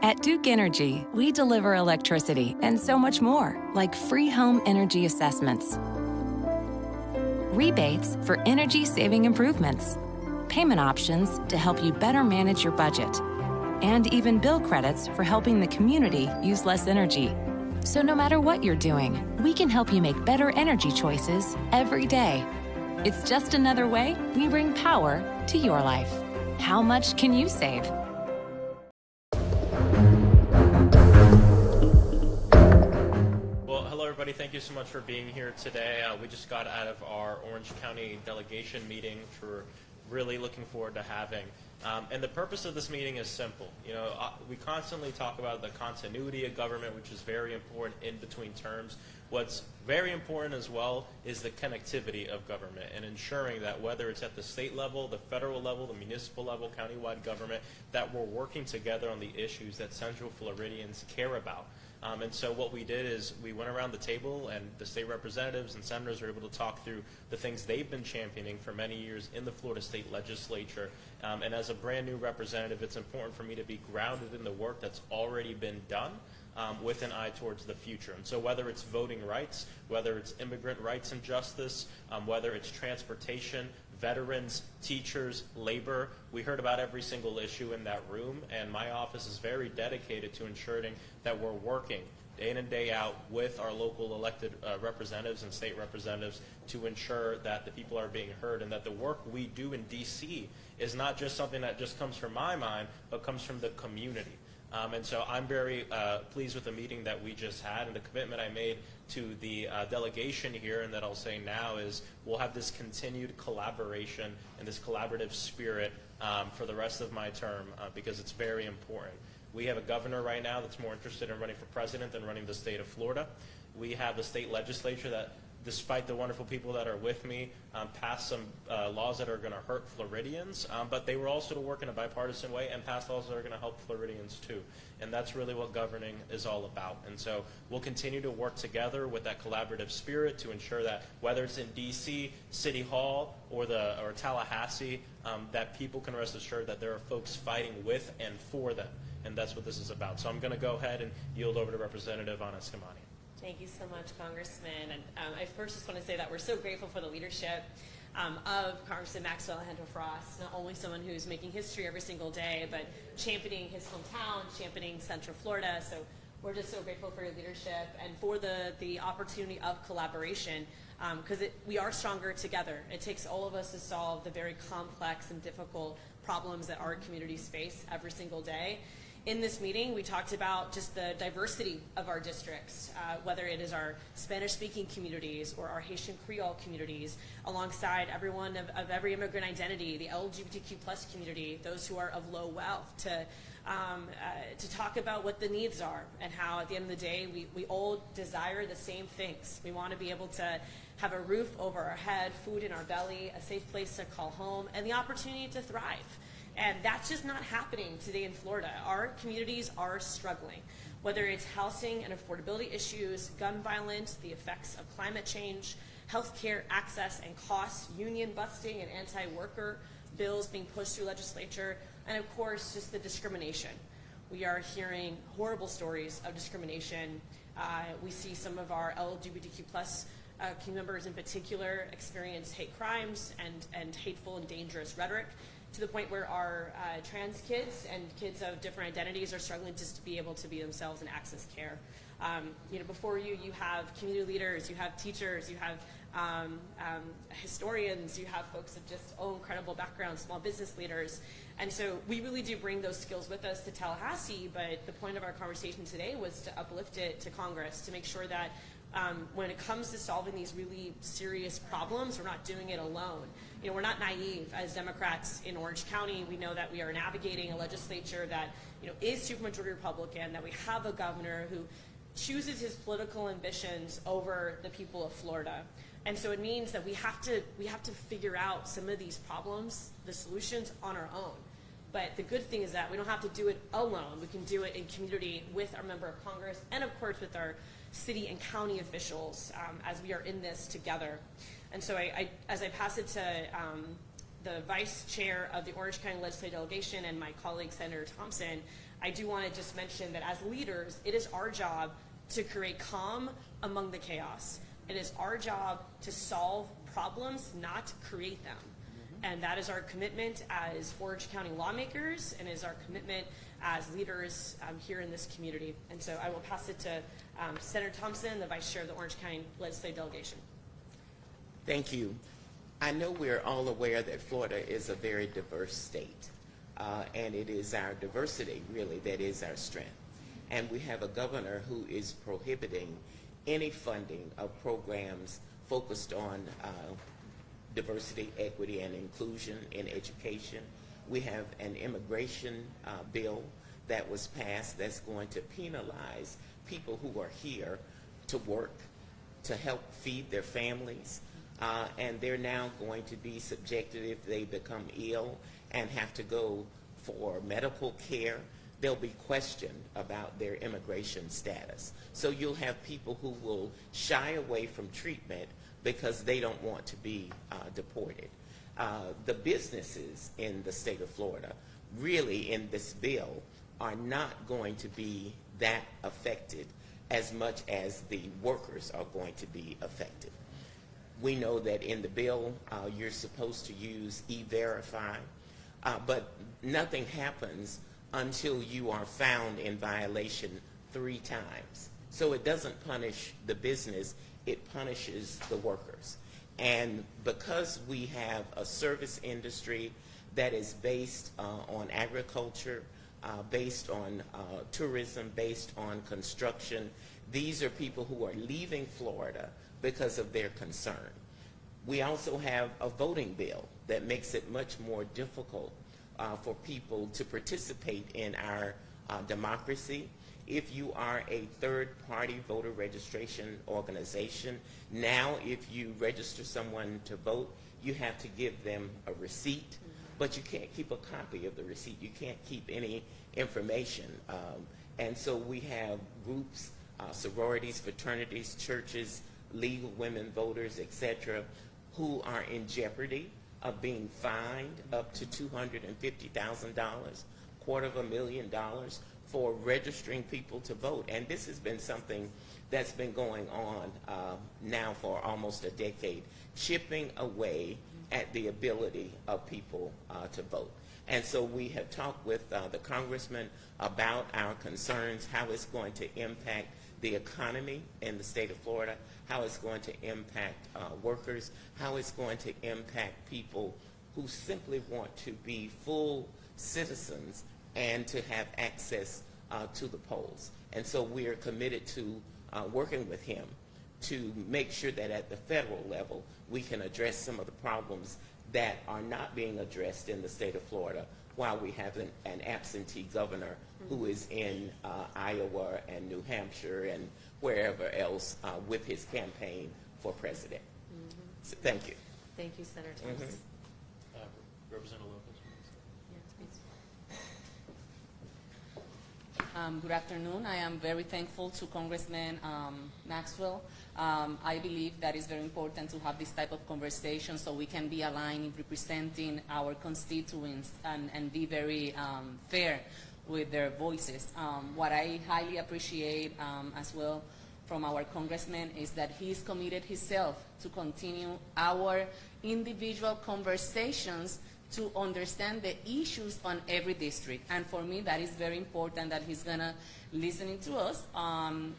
At Duke Energy, we deliver electricity and so much more, like free home energy assessments, rebates for energy-saving improvements, payment options to help you better manage your budget, and even bill credits for helping the community use less energy. So no matter what you're doing, we can help you make better energy choices every day. It's just another way we bring power to your life. How much can you save? Well, hello everybody. Thank you so much for being here today. We just got out of our Orange County delegation meeting, which we're really looking forward to having. And the purpose of this meeting is simple. We constantly talk about the continuity of government, which is very important in between terms. What's very important as well is the connectivity of government and ensuring that whether it's at the state level, the federal level, the municipal level, countywide government, that we're working together on the issues that Central Floridians care about. And so what we did is we went around the table and the state representatives and senators were able to talk through the things they've been championing for many years in the Florida State Legislature. And as a brand new representative, it's important for me to be grounded in the work that's already been done with an eye towards the future. And so whether it's voting rights, whether it's immigrant rights and justice, whether it's transportation, veterans, teachers, labor, we heard about every single issue in that room, and my office is very dedicated to ensuring that we're working day in and day out with our local elected representatives and state representatives to ensure that the people are being heard and that the work we do in D.C. is not just something that just comes from my mind, but comes from the community. And so I'm very pleased with the meeting that we just had, and the commitment I made to the delegation here, and that I'll say now is we'll have this continued collaboration and this collaborative spirit for the rest of my term because it's very important. We have a governor right now that's more interested in running for president than running the state of Florida. We have the state legislature that, despite the wonderful people that are with me, passed some laws that are going to hurt Floridians, but they were also to work in a bipartisan way and pass laws that are going to help Floridians too. And that's really what governing is all about. And so we'll continue to work together with that collaborative spirit to ensure that whether it's in D.C., City Hall, or Tallahassee, that people can rest assured that there are folks fighting with and for them. And that's what this is about. So I'm going to go ahead and yield over to Representative Ana Escamani. Thank you so much, Congressman. And I first just want to say that we're so grateful for the leadership of Congressman Frost, not only someone who's making history every single day, but championing his hometown, championing Central Florida. So we're just so grateful for your leadership and for the opportunity of collaboration, because we are stronger together. It takes all of us to solve the very complex and difficult problems that our communities face every single day. In this meeting, we talked about just the diversity of our districts, whether it is our Spanish-speaking communities or our Haitian Creole communities, alongside everyone of every immigrant identity, the LGBTQ+ community, those who are of low wealth, to talk about what the needs are and how, at the end of the day, we all desire the same things. We want to be able to have a roof over our head, food in our belly, a safe place to call home, and the opportunity to thrive. And that's just not happening today in Florida. Our communities are struggling, whether it's housing and affordability issues, gun violence, the effects of climate change, healthcare access and costs, union busting and anti-worker bills being pushed through legislature, and of course, just the discrimination. We are hearing horrible stories of discrimination. We see some of our LGBTQ+ community members in particular experience hate crimes and hateful and dangerous rhetoric, to the point where our trans kids and kids of different identities are struggling just to be able to be themselves and access care. Before you have community leaders, you have teachers, you have historians, you have folks of just incredible backgrounds, small business leaders. And so we really do bring those skills with us to Tallahassee, but the point of our conversation today was to uplift it to Congress, to make sure that when it comes to solving these really serious problems, we're not doing it alone. We're not naive as Democrats in Orange County. We know that we are navigating a legislature that is supermajority Republican, that we have a governor who chooses his political ambitions over the people of Florida. And so it means that we have to figure out some of these problems, the solutions, on our own. But the good thing is that we don't have to do it alone. We can do it in community with our member of Congress and, of course, with our city and county officials as we are in this together. And so as I pass it to the vice chair of the Orange County Legislative Delegation and my colleague Senator Thompson, I do want to just mention that as leaders, it is our job to create calm among the chaos. It is our job to solve problems, not create them. And that is our commitment as Orange County lawmakers, and is our commitment as leaders here in this community. And so I will pass it to Senator Thompson, the Vice Chair of the Orange County Legislative Delegation. Thank you. I know we're all aware that Florida is a very diverse state, and it is our diversity, really, that is our strength. And we have a governor who is prohibiting any funding of programs focused on diversity, equity, and inclusion in education. We have an immigration bill that was passed that's going to penalize people who are here to work, to help feed their families, and they're now going to be subjected, if they become ill and have to go for medical care, they'll be questioned about their immigration status. So you'll have people who will shy away from treatment because they don't want to be deported. The businesses in the state of Florida, really in this bill, are not going to be that affected as much as the workers are going to be affected. We know that in the bill, you're supposed to use E-Verify, but nothing happens until you are found in violation 3 times. So it doesn't punish the business, it punishes the workers. And because we have a service industry that is based on agriculture, based on tourism, based on construction, these are people who are leaving Florida because of their concern. We also have a voting bill that makes it much more difficult for people to participate in our democracy. If you are a third-party voter registration organization, now if you register someone to vote, you have to give them a receipt, but you can't keep a copy of the receipt. You can't keep any information. And so we have groups, sororities, fraternities, churches, League of Women Voters, etc., who are in jeopardy of being fined up to $250,000, $250,000 for registering people to vote. And this has been something that's been going on now for almost a decade, chipping away at the ability of people to vote. And so we have talked with the congressman about our concerns, how it's going to impact the economy in the state of Florida, how it's going to impact workers, how it's going to impact people who simply want to be full citizens and to have access to the polls. And so we are committed to working with him to make sure that at the federal level we can address some of the problems that are not being addressed in the state of Florida while we have an absentee governor who is in Iowa and New Hampshire and wherever else with his campaign for president. So thank you. Thank you, Senator Thompson. Representative Lopez. Good afternoon. I am very thankful to Congressman Maxwell. I believe that it's very important to have this type of conversation so we can be aligned in representing our constituents and be very fair with their voices. What I highly appreciate as well from our congressman is that he's committed himself to continue our individual conversations to understand the issues on every district. And for me, that is very important that he's gonna listen to us on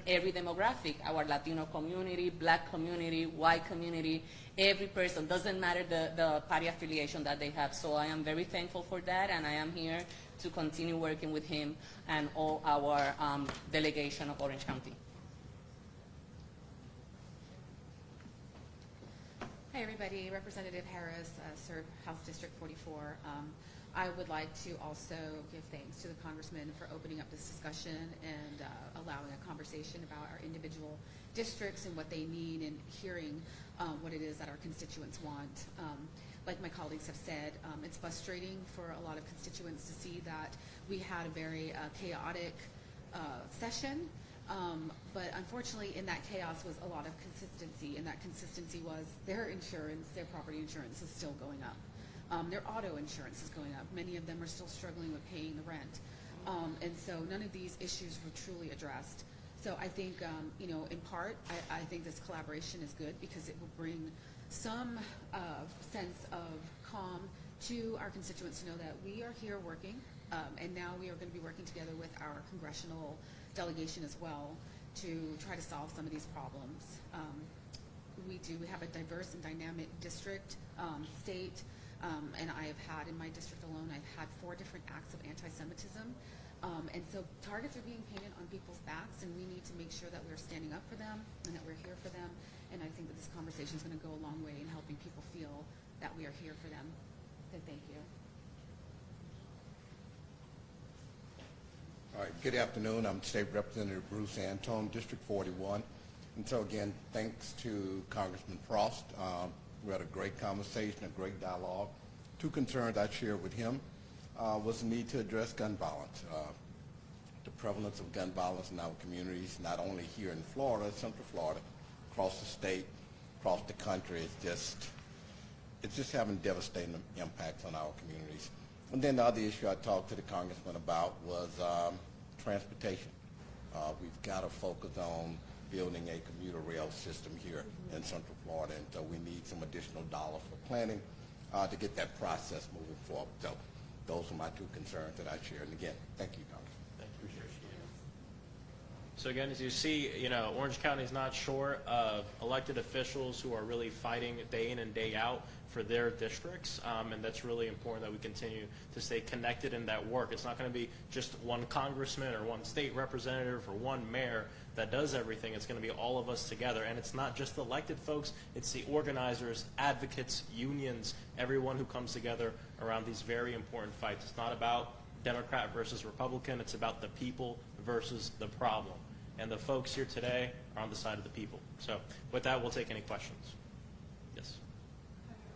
every demographic, our Latino community, Black community, white community, every person, doesn't matter the party affiliation that they have. So I am very thankful for that, and I am here to continue working with him and all our delegation of Orange County. Hi everybody, Representative Harris, serve House District 44. I would like to also give thanks to the Congressman for opening up this discussion and allowing a conversation about our individual districts and what they need and hearing what it is that our constituents want. Like my colleagues have said, it's frustrating for a lot of constituents to see that we had a very chaotic session. But unfortunately in that chaos was a lot of consistency, and that consistency was their insurance, their property insurance is still going up. Their auto insurance is going up. Many of them are still struggling with paying the rent. And so none of these issues were truly addressed. So I think, in part, I think this collaboration is good because it will bring some sense of calm to our constituents to know that we are here working, and now we are going to be working together with our congressional delegation as well to try to solve some of these problems. We have a diverse and dynamic district, state, and I have had, in my district alone, I've had 4 different acts of anti-Semitism. And so targets are being painted on people's backs, and we need to make sure that we're standing up for them and that we're here for them. And I think that this conversation is going to go a long way in helping people feel that we are here for them. So thank you. All right, good afternoon. I'm State Representative Bruce Antone, District 41. And so again, thanks to Congressman Frost. We had a great conversation, a great dialogue. 2 concerns I shared with him was the need to address gun violence. The prevalence of gun violence in our communities, not only here in Florida, Central Florida, across the state, across the country, it's just having devastating impacts on our communities. And then the other issue I talked to the congressman about was transportation. We've got to focus on building a commuter rail system here in Central Florida, and so we need some additional dollars for planning to get that process moving forward. So those are my 2 concerns that I shared. And again, thank you, Congressman. Thank you. So again, as you see, Orange County is not short of elected officials who are really fighting day in and day out for their districts, and that's really important that we continue to stay connected in that work. It's not going to be just one congressman or one state representative or one mayor that does everything. It's going to be all of us together, and it's not just the elected folks, it's the organizers, advocates, unions, everyone who comes together around these very important fights. It's not about Democrat versus Republican, it's about the people versus the problem. And the folks here today are on the side of the people. So with that, we'll take any questions. Yes.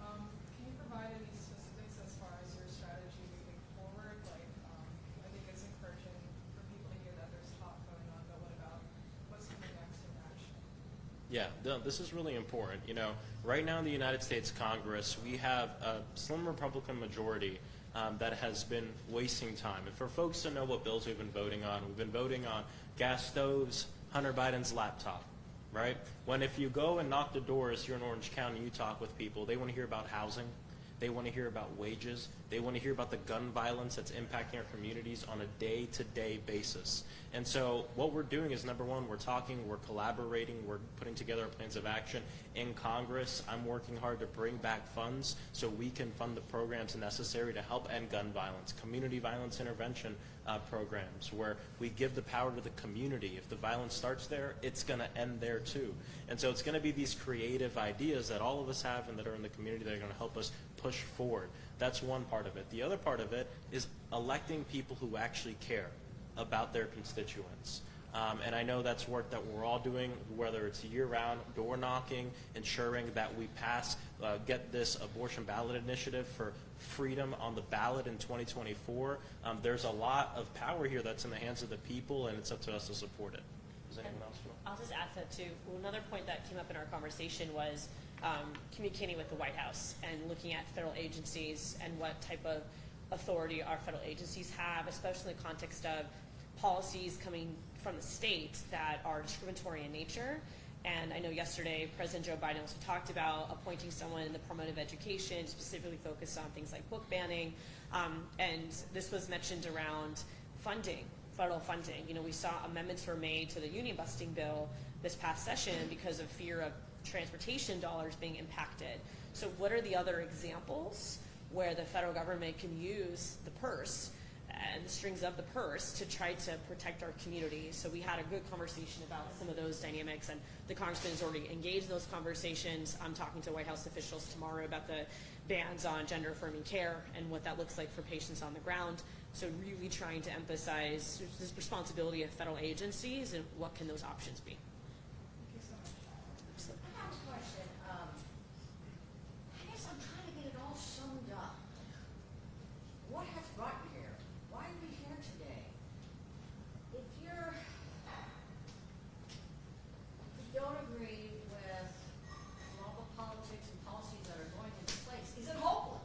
Can you provide any specifics as far as your strategy moving forward? I think it's encouraging for people to hear that there's talk going on, but what about what's coming next in action? Yeah, this is really important. Right now in the United States Congress, we have a slim Republican majority that has been wasting time. And for folks to know what bills we've been voting on, we've been voting on gas stoves, Hunter Biden's laptop, right? When if you go and knock the doors here in Orange County, you talk with people, they want to hear about housing, they want to hear about wages, they want to hear about the gun violence that's impacting our communities on a day-to-day basis. And so what we're doing is, number one, we're talking, we're collaborating, we're putting together our plans of action in Congress. I'm working hard to bring back funds so we can fund the programs necessary to help end gun violence, community violence intervention programs where we give the power to the community. If the violence starts there, it's going to end there too. And so it's going to be these creative ideas that all of us have and that are in the community that are going to help us push forward. That's one part of it. The other part of it is electing people who actually care about their constituents. And I know that's work that we're all doing, whether it's year-round door knocking, ensuring that we pass, get this abortion ballot initiative for freedom on the ballot in 2024. There's a lot of power here that's in the hands of the people, and it's up to us to support it. Does anyone else want? I'll just add that too. Another point that came up in our conversation was communicating with the White House and looking at federal agencies and what type of authority our federal agencies have, especially in the context of policies coming from the state that are discriminatory in nature. And I know yesterday President Joe Biden also talked about appointing someone in the promotive education, specifically focused on things like book banning. And this was mentioned around funding, federal funding. We saw amendments were made to the union busting bill this past session because of fear of transportation dollars being impacted. So what are the other examples where the federal government can use the purse and the strings of the purse to try to protect our community? So we had a good conversation about some of those dynamics, and the congressman is already engaged in those conversations. I'm talking to White House officials tomorrow about the bans on gender-affirming care and what that looks like for patients on the ground. So really trying to emphasize this responsibility of federal agencies and what can those options be. Thank you so much. Absolutely. I have a question. I guess I'm trying to get it all summed up. What has brought you here? Why are we here today? If you don't agree with all the politics and policies that are going into place, is it hopeless?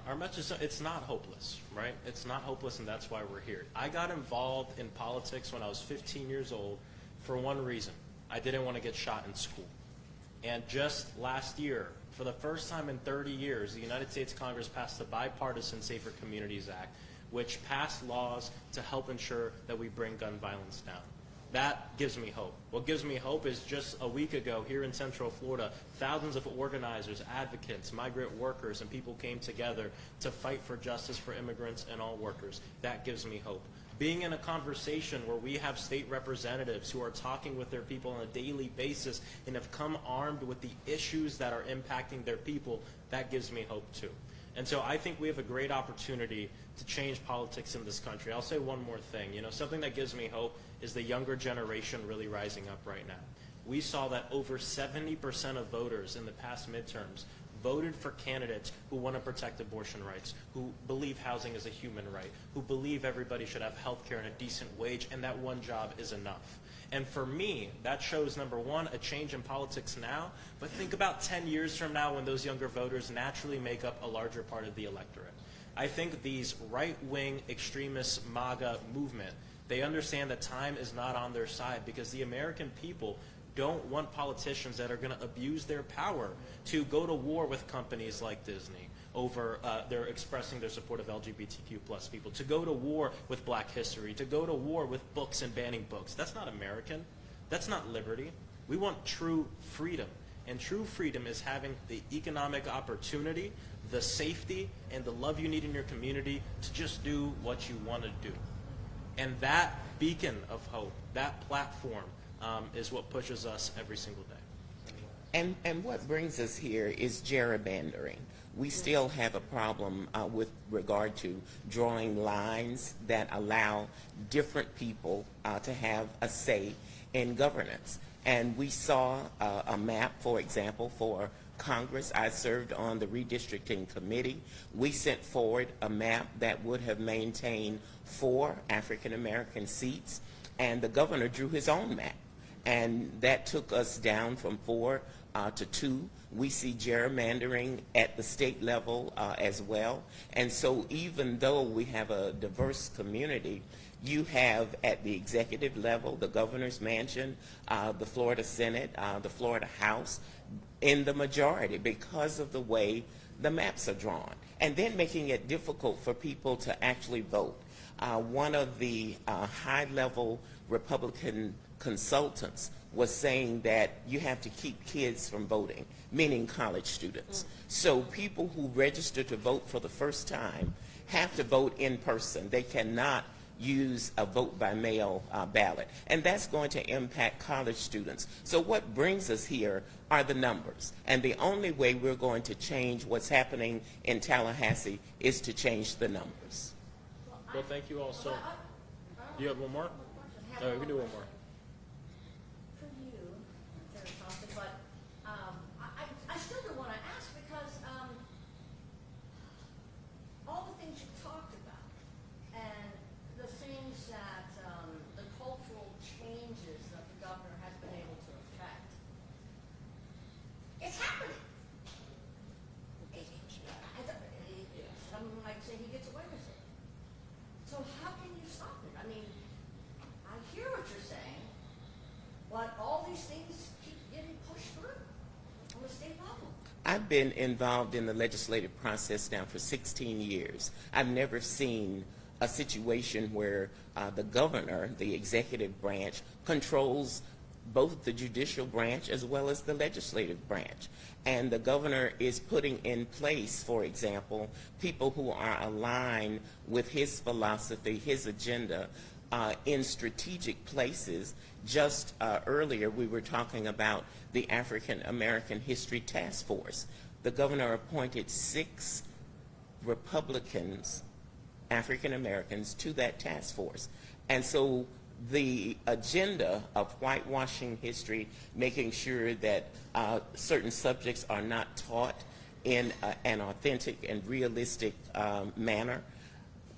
our message is it's not hopeless, right? It's not hopeless, and that's why we're here. I got involved in politics when I was 15 years old for one reason. I didn't want to get shot in school. And just last year, for the first time in 30 years, the United States Congress passed the Bipartisan Safer Communities Act, which passed laws to help ensure that we bring gun violence down. That gives me hope. What gives me hope is just a week ago here in Central Florida, thousands of organizers, advocates, migrant workers, and people came together to fight for justice for immigrants and all workers. That gives me hope. Being in a conversation where we have state representatives who are talking with their people on a daily basis and have come armed with the issues that are impacting their people, that gives me hope too. And so I think we have a great opportunity to change politics in this country. I'll say one more thing. You know, something that gives me hope is the younger generation really rising up right now. We saw that over 70% of voters in the past midterms voted for candidates who want to protect abortion rights, who believe housing is a human right, who believe everybody should have health care and a decent wage, and that one job is enough. And for me, that shows, number one, a change in politics now, but think about 10 years from now when those younger voters naturally make up a larger part of the electorate. I think these right-wing extremist MAGA movement, they understand that time is not on their side because the American people don't want politicians that are going to abuse their power to go to war with companies like Disney over they're expressing their support of LGBTQ plus people, to go to war with Black history, to go to war with books and banning books. That's not American. That's not liberty. We want true freedom. And true freedom is having the economic opportunity, the safety, and the love you need in your community to just do what you want to do. And that beacon of hope, that platform, is what pushes us every single day. And what brings us here is gerrymandering. We still have a problem with regard to drawing lines that allow different people to have a say in governance. And we saw a map, for example, for Congress. I served on the redistricting committee. We sent forward a map that would have maintained 4 African American seats, and the governor drew his own map. And that took us down from 4 to 2. We see gerrymandering at the state level as well. And so even though we have a diverse community, you have at the executive level, the governor's mansion, the Florida Senate, the Florida House, in the majority because of the way the maps are drawn. And then making it difficult for people to actually vote. One of the high-level Republican consultants was saying that you have to keep kids from voting, meaning college students. So people who register to vote for the first time have to vote in person. They cannot use a vote by mail ballot. And that's going to impact college students. So what brings us here are the numbers. And the only way we're going to change what's happening in Tallahassee is to change the numbers. Well, thank you all so. Do you have one more? No, we can do one more. For you, Senator Thompson, but I still do want to ask because all the things you talked about and the things that the cultural changes that the governor has been able to affect, it's happening. Some might say he gets away with it. So how can you stop it? I mean, I hear what you're saying, but all these things keep getting pushed through on the state level. I've been involved in the legislative process now for 16 years. I've never seen a situation where the governor, the executive branch, controls both the judicial branch as well as the legislative branch. And the governor is putting in place, for example, people who are aligned with his philosophy, his agenda, in strategic places. Just earlier we were talking about the African American History Task Force. The governor appointed 6 Republicans, African Americans, to that task force. And so the agenda of whitewashing history, making sure that certain subjects are not taught in an authentic and realistic manner,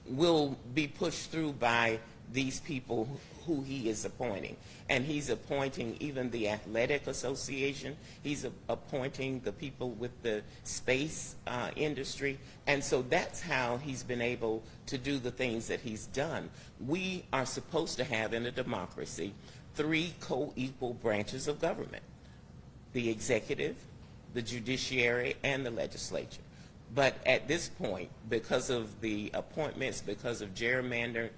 will be pushed through by these people who he is appointing. And he's appointing even the athletic association. He's appointing the people with the space industry. And so that's how he's been able to do the things that he's done. We are supposed to have in a democracy 3 co-equal branches of government: the executive, the judiciary, and the legislature. But at this point, because of the appointments, because of gerrymandering,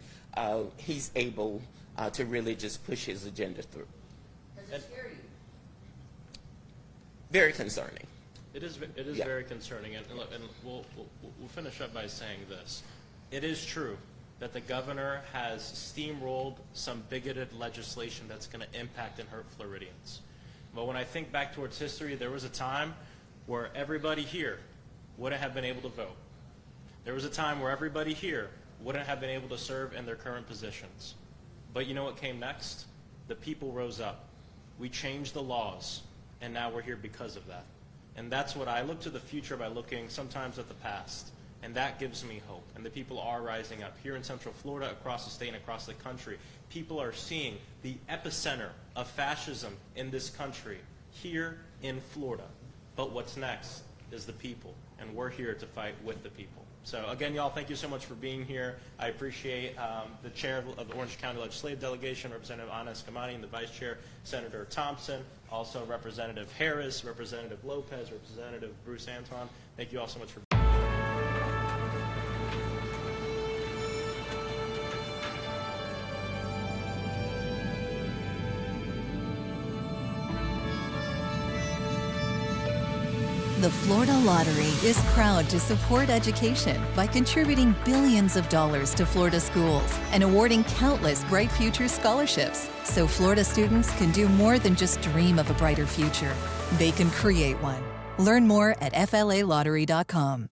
he's able to really just push his agenda through. Does it scare you? Very concerning. It is Yeah. very concerning, and look, and we'll finish up by saying this. It is true that the governor has steamrolled some bigoted legislation that's going to impact and hurt Floridians. But when I think back towards history, there was a time where everybody here wouldn't have been able to vote. There was a time where everybody here wouldn't have been able to serve in their current positions. But you know what came next? The people rose up. We changed the laws, and now we're here because of that. And that's what I look to the future by looking sometimes at the past. And that gives me hope. And the people are rising up. Here in Central Florida, across the state, and across the country, people are seeing the epicenter of fascism in this country here in Florida. But what's next is the people. And we're here to fight with the people. So again, y'all, thank you so much for being here. I appreciate the chair of the Orange County Legislative Delegation, Representative Ana Escamani, and the vice chair, Senator Thompson, also Representative Harris, Representative Lopez, Representative Bruce Anton. Thank you all so much for being here. The Florida Lottery is proud to support education by contributing billions of dollars to Florida schools and awarding countless Bright Future scholarships so Florida students can do more than just dream of a brighter future. They can create one. Learn more at flalottery.com.